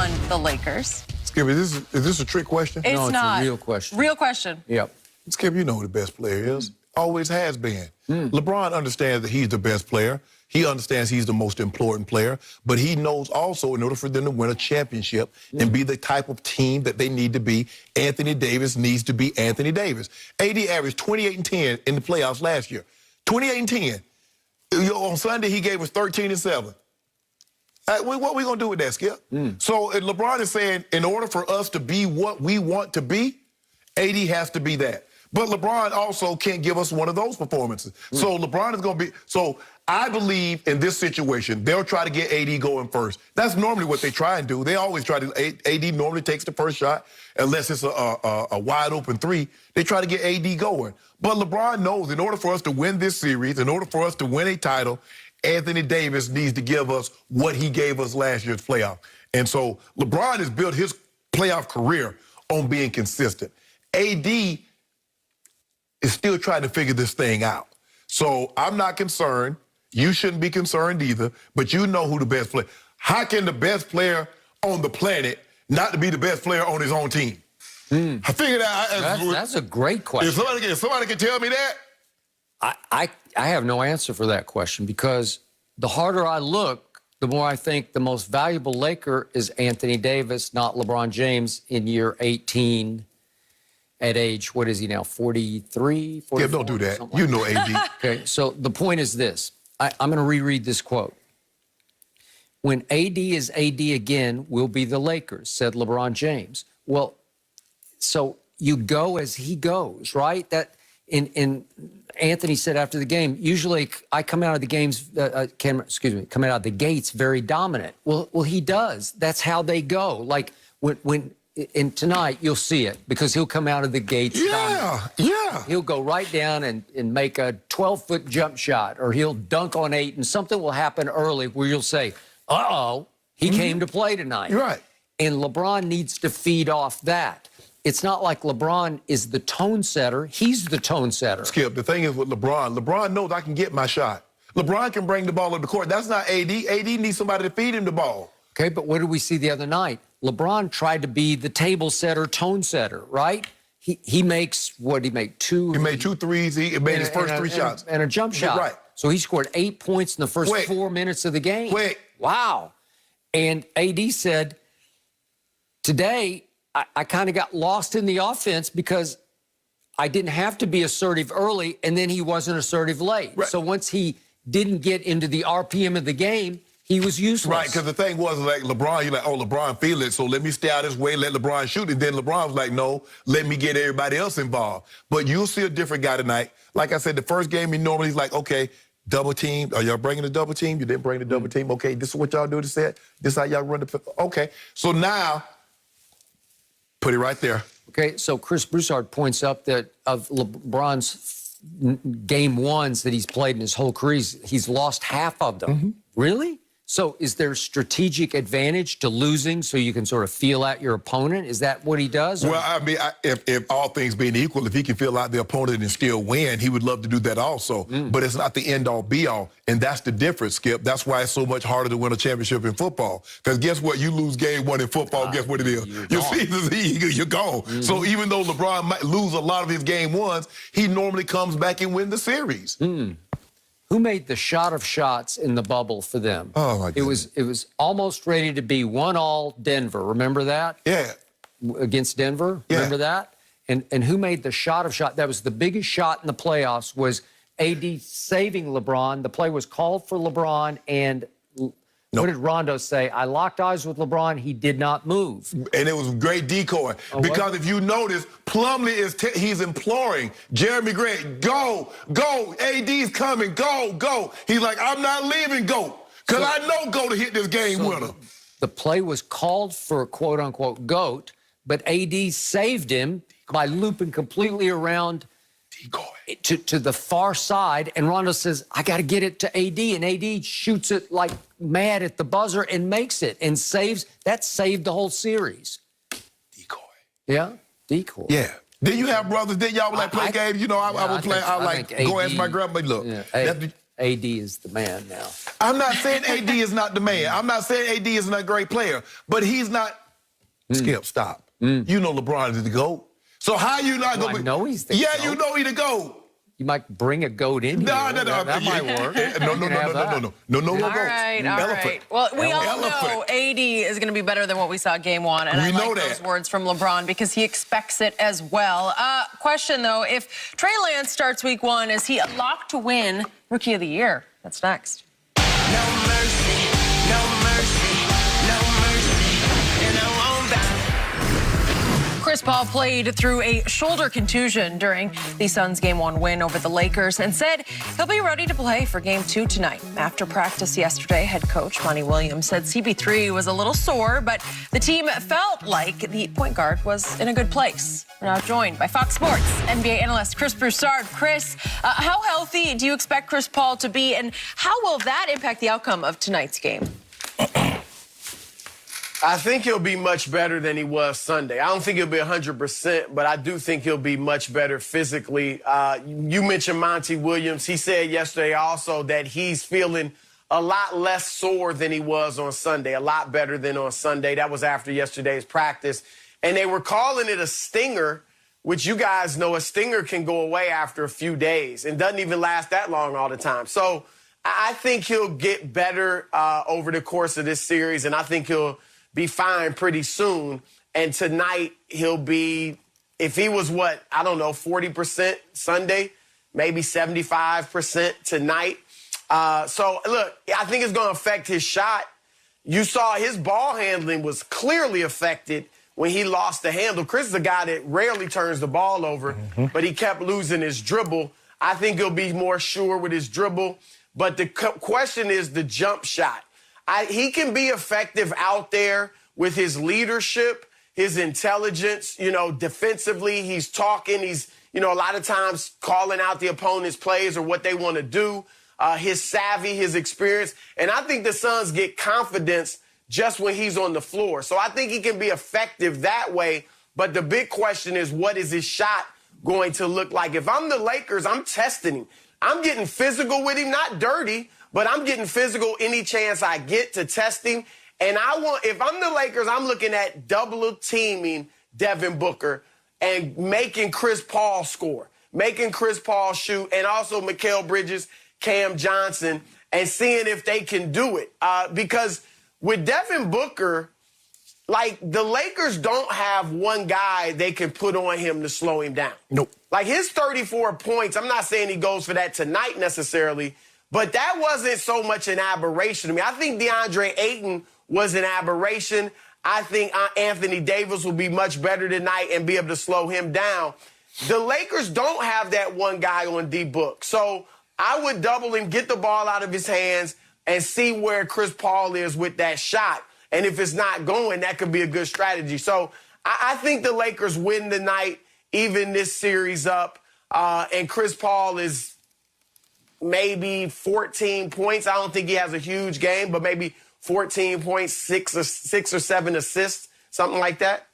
on the Lakers. Skip, is this a trick question? It's No, not. it's a real question. Real question. Yep. Skip, you know who the best player is. Always has been. LeBron understands that he's the best player. He understands he's the most important player. But he knows also, in order for them to win a championship and be the type of team that they need to be, Anthony Davis needs to be Anthony Davis. AD averaged 28 and 10 in the playoffs last year. 28 and 10. On Sunday, he gave us 13 and 7. What are we going to do with that, Skip? So LeBron is saying, in order for us to be what we want to be, AD has to be that. But LeBron also can't give us one of those performances. So LeBron is going to be... So I believe in this situation, they'll try to get AD going first. That's normally what they try and do. They always try to... AD normally takes the first shot, unless it's a wide-open three. They try to get AD going. But LeBron knows in order for us to win this series, in order for us to win a title, Anthony Davis needs to give us what he gave us last year's playoff. And so LeBron has built his playoff career on being consistent. AD is still trying to figure this thing out. So I'm not concerned. You shouldn't be concerned either, but you know who the best player. How can the best player on the planet not to be the best player on his own team? I figured out. That's a great question. If somebody can tell me that. I have no answer for that question, because the harder I look, the more I think the most valuable Laker is Anthony Davis, not LeBron James in year 18 at age, what is he now, 43, 44? Yeah, don't do that. You know AD. Okay, so the point is this. I'm going to reread this quote. When AD is AD again, we'll be the Lakers, said LeBron James. Well, so you go as he goes, right? That in Anthony said after the game, usually I come out of the games, come out of the gates very dominant. Well, he does. That's how they go. Like and tonight you'll see it, because he'll come out of the gates. Yeah. He'll go right down and make a 12-foot jump shot, or he'll dunk on 8, and something will happen early where you'll say, uh-oh, he came to play tonight. You're right. And LeBron needs to feed off that. It's not like LeBron is the tone setter. He's the tone setter. Skip, the thing is with LeBron knows I can get my shot. LeBron can bring the ball up the court. That's not AD. AD needs somebody to feed him the ball. Okay, but what did we see the other night? LeBron tried to be the table setter, tone setter, right? He makes, what did he make, two? He made 2 threes. He made his first 3 shots. And a jump shot. Right. So he scored 8 points in the first 4 minutes of the game. Wow. And AD said, today, I kind of got lost in the offense because I didn't have to be assertive early, and then he wasn't assertive late. Right. So once he didn't get into the RPM of the game, he was useless. Right, because the thing was, like, LeBron, you're like, oh, LeBron feel it, so let me stay out his way, let LeBron shoot. And then LeBron was like, no, let me get everybody else involved. But you'll see a different guy tonight. Like I said, the first game, he normally is like, okay, double team. Are y'all bringing the double team? You didn't bring the double team. Okay, this is what y'all do to set. This is how y'all run the... Okay, so now, put it right there. Okay, so Chris Broussard points up that of LeBron's game ones that he's played in his whole career, he's lost half of them. Really? So is there strategic advantage to losing so you can sort of feel out your opponent? Is that what he does? Or? Well, I mean, if all things being equal, if he can feel out the opponent and still win, he would love to do that also. But it's not the end-all, be-all. And that's the difference, Skip. That's why it's so much harder to win a championship in football. Because guess what? You lose game 1 in football, guess what it is? Your season's you're gone. So even though LeBron might lose a lot of his game 1s, he normally comes back and win the series. Who made the shot of shots in the bubble for them? Oh, my goodness. It was almost ready to be 1-1 Denver. Remember that? Yeah. Against Denver? Yeah. Remember that? And who made the shot of shot? That was the biggest shot in the playoffs, was AD saving LeBron. The play was called for LeBron, and what did Rondo say? I locked eyes with LeBron. He did not move. And it was a great decoy. Because if you notice, Plumlee he's imploring Jeremy Grant, go, AD's coming, go. He's like, I'm not leaving, go. Because I know go to hit this game winner. The play was called for quote-unquote GOAT, but AD saved him by looping completely around to the far side, and Rondo says, I got to get it to AD, and AD shoots it like mad at the buzzer and makes it and saves. That saved the whole series. Decoy. Yeah, decoy. Yeah. Then you have brothers, then y'all like play games. You know, I would play, I like go ask my grandma, look, AD is the man now. I'm not saying AD is not the man. I'm not saying AD is not a great player, but he's not. Skip, stop. You know LeBron is the GOAT. So how you not going to be? I know he's the Yeah, GOAT. you know he's the GOAT. You might bring a goat in here. That might work. No. All right. Well, we all know AD is going to be better than what we saw game one. And I like those words from LeBron because he expects it as well. Question, though, if Trey Lance starts week one, is he a lock to win Rookie of the Year? That's next. No mercy, no mercy, no mercy, and I won't bow. Chris Paul played through a shoulder contusion during the Suns' Game 1 win over the Lakers and said he'll be ready to play for Game 2 tonight. After practice yesterday, head coach Monty Williams said CP3 was a little sore, but the team felt like the point guard was in a good place. We're now joined by Fox Sports NBA analyst Chris Broussard. Chris, how healthy do you expect Chris Paul to be, and how will that impact the outcome of tonight's game? I think he'll be much better than he was Sunday. I don't think he'll be 100%, but I do think he'll be much better physically. You mentioned Monty Williams. He said yesterday also that he's feeling a lot less sore than he was on Sunday, a lot better than on Sunday. That was after yesterday's practice. And they were calling it a stinger, which you guys know a stinger can go away after a few days and doesn't even last that long all the time. So I think he'll get better over the course of this series, and I think he'll be fine pretty soon. And tonight he'll be, if he was 40% Sunday, maybe 75% tonight. So look, I think it's going to affect his shot. You saw his ball handling was clearly affected when he lost the handle. Chris is a guy that rarely turns the ball over, but he kept losing his dribble. I think he'll be more sure with his dribble. But the question is the jump shot. He can be effective out there with his leadership, his intelligence, defensively. He's talking. He's, a lot of times calling out the opponent's plays or what they want to do, his savvy, his experience. And I think the Suns get confidence just when he's on the floor. So I think he can be effective that way. But the big question is, what is his shot going to look like? If I'm the Lakers, I'm testing him. I'm getting physical with him, not dirty, but I'm getting physical any chance I get to test him. And if I'm the Lakers, I'm looking at double teaming Devin Booker and making Chris Paul score, making Chris Paul shoot, and also Mikal Bridges, Cam Johnson, and seeing if they can do it. Because with Devin Booker, the Lakers don't have one guy they can put on him to slow him down. Nope. His 34 points, I'm not saying he goes for that tonight necessarily, but that wasn't so much an aberration to me. I think DeAndre Ayton was an aberration. I think Anthony Davis will be much better tonight and be able to slow him down. The Lakers don't have that one guy on D-Book. So I would double him, get the ball out of his hands, and see where Chris Paul is with that shot. And if it's not going, that could be a good strategy. So I think the Lakers win tonight, even this series up. And Chris Paul is maybe 14 points. I don't think he has a huge game, but maybe 14 points, six or seven assists, something like that.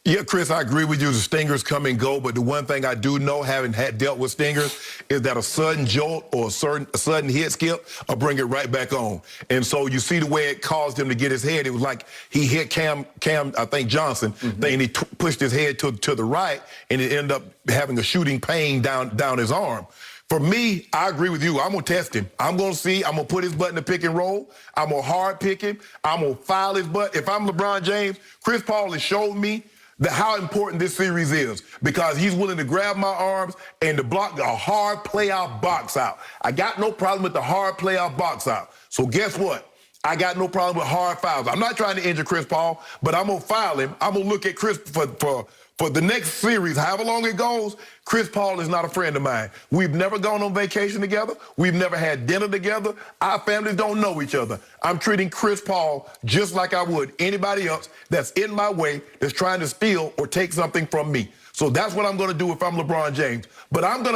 Yeah, Chris, I agree with you. The stingers come and go, but the one thing I do know, having dealt with stingers, is that a sudden jolt or a sudden hit, Skip, will bring it right back on. And so you see the way it caused him to get his head. It was like he hit Cam I think Johnson, and he pushed his head to the right, and it ended up having a shooting pain down his arm. For me, I agree with you. I'm going to test him. I'm going to see. I'm going to put his butt in the pick and roll. I'm going to hard pick him. I'm going to foul his butt. If I'm LeBron James, Chris Paul has showed me how important this series is, because he's willing to grab my arms and to block a hard play-out box out. I got no problem with the hard play-out box out. So guess what? I got no problem with hard fouls. I'm not trying to injure Chris Paul, but I'm going to foul him. I'm going to look at Chris for the next series, however long it goes. Chris Paul is not a friend of mine. We've never gone on vacation together. We've never had dinner together. Our families don't know each other. I'm treating Chris Paul just like I would anybody else that's in my way, that's trying to steal or take something from me. So that's what I'm going to do if I'm LeBron James. But I'm going to